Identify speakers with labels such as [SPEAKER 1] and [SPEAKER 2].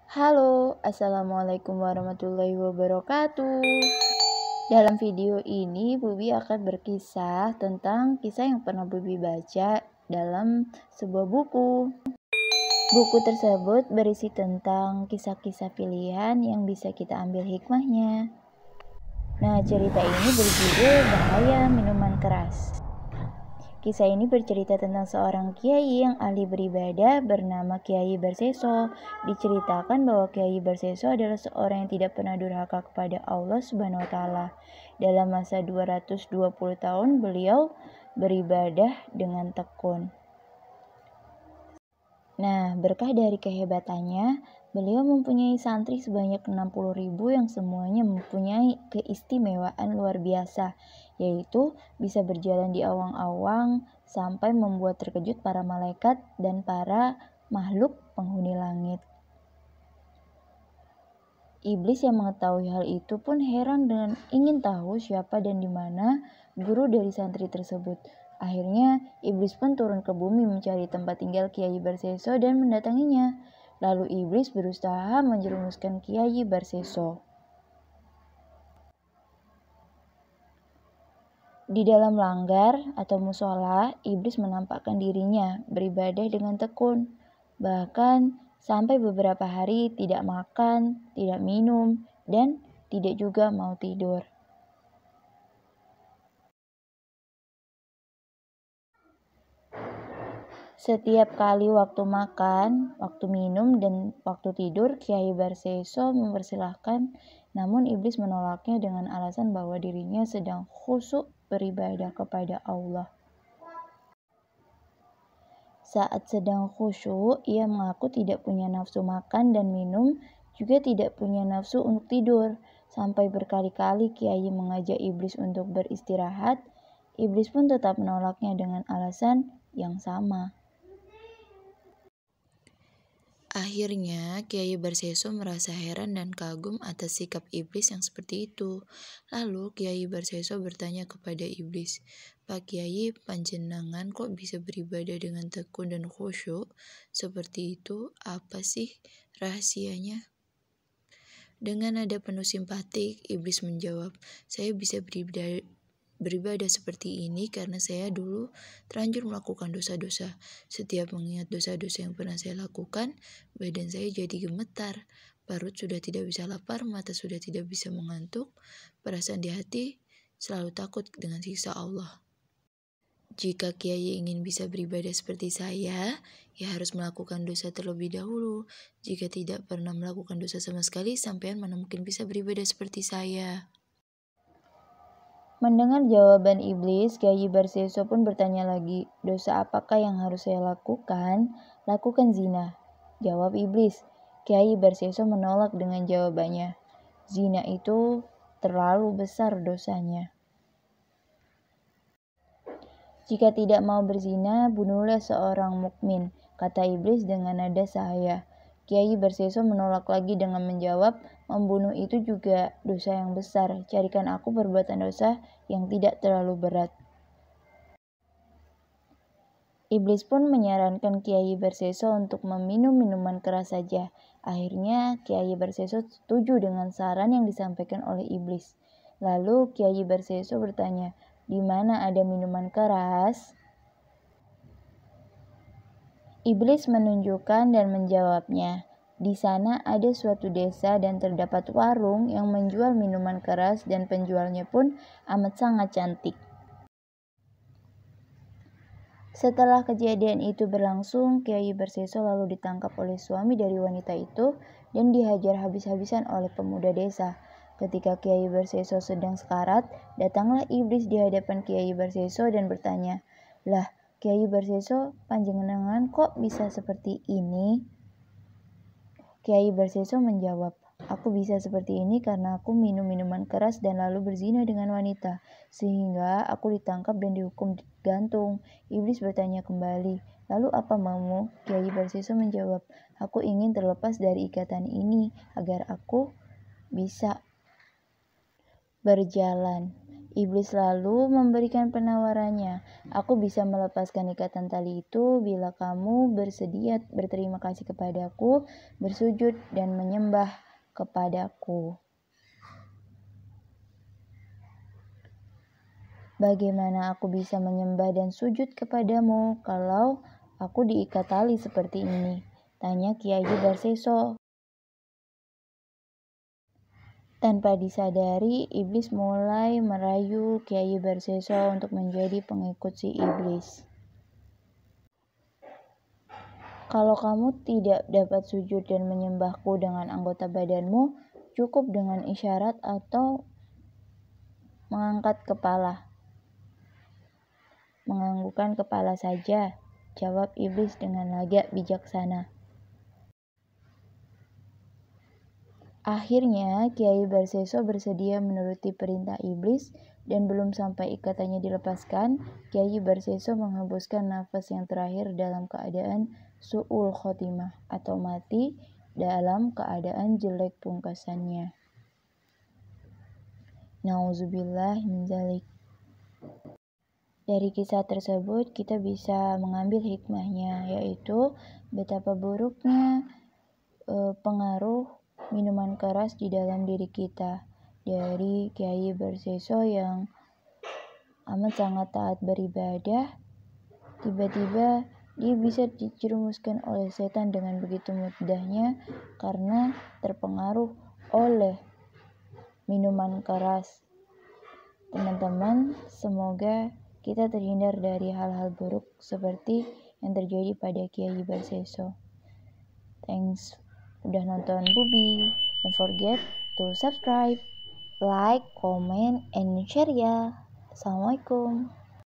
[SPEAKER 1] Halo, Assalamualaikum warahmatullahi wabarakatuh. Dalam video ini, Bubi akan berkisah tentang kisah yang pernah Bubi baca dalam sebuah buku. Buku tersebut berisi tentang kisah-kisah pilihan yang bisa kita ambil hikmahnya. Nah, cerita ini berjudul Bahaya Minuman Keras. Kisah ini bercerita tentang seorang kiai yang ahli beribadah bernama Kiai Barseso. Diceritakan bahwa Kiai Barseso adalah seorang yang tidak pernah durhaka kepada Allah Subhanahu wa taala. Dalam masa 220 tahun beliau beribadah dengan tekun. Nah, berkah dari kehebatannya, beliau mempunyai santri sebanyak 60.000 yang semuanya mempunyai keistimewaan luar biasa, yaitu bisa berjalan di awang-awang sampai membuat terkejut para malaikat dan para makhluk penghuni langit. Iblis yang mengetahui hal itu pun heran dan ingin tahu siapa dan di mana guru dari santri tersebut. Akhirnya, iblis pun turun ke bumi mencari tempat tinggal Kiai Barseso dan mendatanginya. Lalu iblis berusaha menjerumuskan Kiai Barseso. Di dalam langgar atau musola, iblis menampakkan dirinya beribadah dengan tekun. Bahkan sampai beberapa hari tidak makan, tidak minum, dan tidak juga mau tidur. Setiap kali waktu makan, waktu minum, dan waktu tidur, Kiai Barseso mempersilahkan, namun iblis menolaknya dengan alasan bahwa dirinya sedang khusyuk beribadah kepada Allah. Saat sedang khusyuk, ia mengaku tidak punya nafsu makan dan minum, juga tidak punya nafsu untuk tidur. Sampai berkali-kali Kiai mengajak iblis untuk beristirahat, iblis pun tetap menolaknya dengan alasan yang sama. Akhirnya, Kiai Barseso merasa heran dan kagum atas sikap iblis yang seperti itu. Lalu, Kiai Barseso bertanya kepada iblis, "Pak Kiai, panjenengan kok bisa beribadah dengan tekun dan khusyuk? Seperti itu, apa sih rahasianya?" Dengan nada penuh simpatik, iblis menjawab, "Saya bisa beribadah seperti ini karena saya dulu terlanjur melakukan dosa-dosa. Setiap mengingat dosa-dosa yang pernah saya lakukan, badan saya jadi gemetar. Perut sudah tidak bisa lapar, mata sudah tidak bisa mengantuk. Perasaan di hati selalu takut dengan siksa Allah. Jika Kiai ingin bisa beribadah seperti saya, ya harus melakukan dosa terlebih dahulu. Jika tidak pernah melakukan dosa sama sekali, sampean mana mungkin bisa beribadah seperti saya." Mendengar jawaban iblis, Kiai Barseso pun bertanya lagi, "Dosa apakah yang harus saya lakukan?" "Lakukan zina," jawab iblis. Kiai Barseso menolak dengan jawabannya. "Zina itu terlalu besar dosanya. Jika tidak mau berzina, bunuhlah seorang mukmin," kata iblis dengan nada sahaya. Kiai Barseso menolak lagi dengan menjawab, "Membunuh itu juga dosa yang besar. Carikan aku perbuatan dosa yang tidak terlalu berat." Iblis pun menyarankan Kiai Barseso untuk meminum minuman keras saja. Akhirnya Kiai Barseso setuju dengan saran yang disampaikan oleh iblis. Lalu Kiai Barseso bertanya, "Di mana ada minuman keras?" Iblis menunjukkan dan menjawabnya, "Di sana ada suatu desa dan terdapat warung yang menjual minuman keras dan penjualnya pun amat sangat cantik." Setelah kejadian itu berlangsung, Kiai Barseso lalu ditangkap oleh suami dari wanita itu dan dihajar habis-habisan oleh pemuda desa. Ketika Kiai Barseso sedang sekarat, datanglah iblis di hadapan Kiai Barseso dan bertanya, "Lah, Kiai Barseso, panjenengan kok bisa seperti ini?" Kiai Barseso menjawab, "Aku bisa seperti ini karena aku minum minuman keras dan lalu berzina dengan wanita, sehingga aku ditangkap dan dihukum gantung." Iblis bertanya kembali, "Lalu apa maumu?" Kiai Barseso menjawab, "Aku ingin terlepas dari ikatan ini agar aku bisa berjalan." Iblis lalu memberikan penawarannya. Aku bisa melepaskan ikatan tali itu bila kamu bersedia berterima kasih kepadaku, bersujud dan menyembah kepadaku. Bagaimana aku bisa menyembah dan sujud kepadamu kalau aku diikat tali seperti ini? Tanya Kiai Barseso. Tanpa disadari, iblis mulai merayu Kiai Barseso untuk menjadi pengikut si iblis. Kalau kamu tidak dapat sujud dan menyembahku dengan anggota badanmu, cukup dengan isyarat atau mengangkat kepala. Menganggukkan kepala saja, jawab iblis dengan lagak bijaksana. Akhirnya, Kiai Barseso bersedia menuruti perintah iblis dan belum sampai ikatannya dilepaskan, Kiai Barseso menghembuskan nafas yang terakhir dalam keadaan su'ul khotimah atau mati dalam keadaan jelek pungkasannya. Nauzubillah min dzalik. Dari kisah tersebut kita bisa mengambil hikmahnya, yaitu betapa buruknya pengaruh minuman keras di dalam diri kita. Dari Kiai Barseso yang amat sangat taat beribadah, tiba-tiba dia bisa dijerumuskan oleh setan dengan begitu mudahnya karena terpengaruh oleh minuman keras. Teman-teman, semoga kita terhindar dari hal-hal buruk seperti yang terjadi pada Kiai Barseso. Thanks udah nonton Bubi. Don't forget to subscribe, like, comment, and share ya. Assalamualaikum.